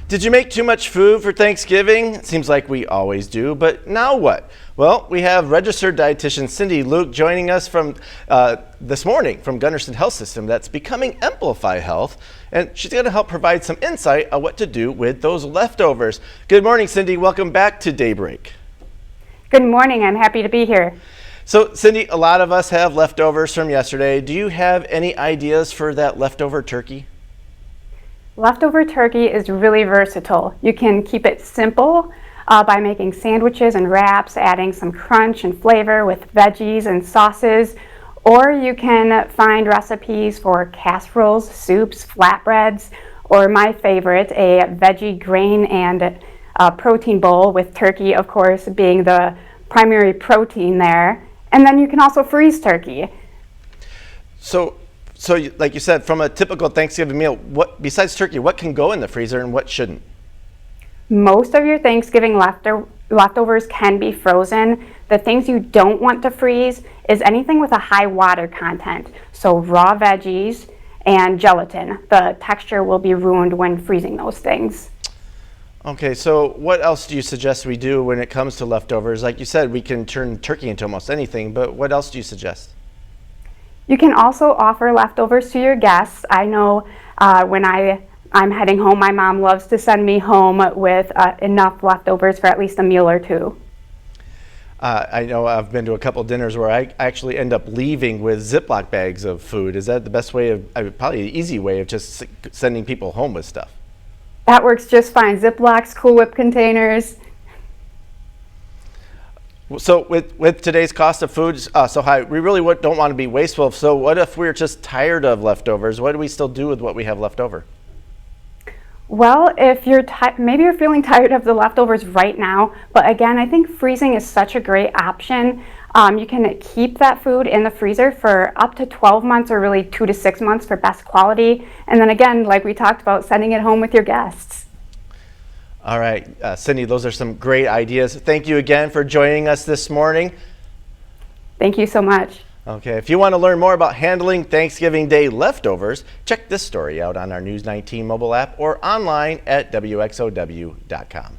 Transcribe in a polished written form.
Did you make too much food for Thanksgiving? It seems like we always do, but now what? Well, we have registered dietitian Cindy Luke joining us from this morning from Gundersen Health System that's becoming Amplify Health, and she's going to help provide some insight on what to do with those leftovers. Good morning, Cindy. Welcome back to Daybreak. Good morning. I'm happy to be here. So, Cindy, a lot of us have leftovers from yesterday. Do you have any ideas for that leftover turkey? Leftover turkey is really versatile. You can keep it simple by making sandwiches and wraps, adding some crunch and flavor with veggies and sauces, or you can find recipes for casseroles, soups, flatbreads, or my favorite, a veggie grain and protein bowl with turkey, of course, being the primary protein there. And then you can also freeze turkey. So like you said, from a typical Thanksgiving meal, what besides turkey, what can go in the freezer and what shouldn't? Most of your Thanksgiving leftovers can be frozen. The things you don't want to freeze is anything with a high water content. So raw veggies and gelatin. The texture will be ruined when freezing those things. Okay, so what else do you suggest we do when it comes to leftovers? Like you said, we can turn turkey into almost anything, but what else do you suggest? You can also offer leftovers to your guests. I know when I'm heading home, my mom loves to send me home with enough leftovers for at least a meal or two. I know I've been to a couple dinners where I actually end up leaving with Ziploc bags of food. Is that the best way of, probably the easy way of just sending people home with stuff? That works just fine. Ziplocs, Cool Whip containers. So with today's cost of food so high, we really don't want to be wasteful. So what if we're just tired of leftovers? What do we still do with what we have left over? Well, if you're maybe you're feeling tired of the leftovers right now, but again, I think freezing is such a great option. You can keep that food in the freezer for up to 12 months or really 2 to 6 months for best quality. And then again, like we talked about, sending it home with your guests. All right, Cindy, those are some great ideas. Thank you again for joining us this morning. Thank you so much. Okay, if you want to learn more about handling Thanksgiving Day leftovers, check this story out on our News 19 mobile app or online at WXOW.com.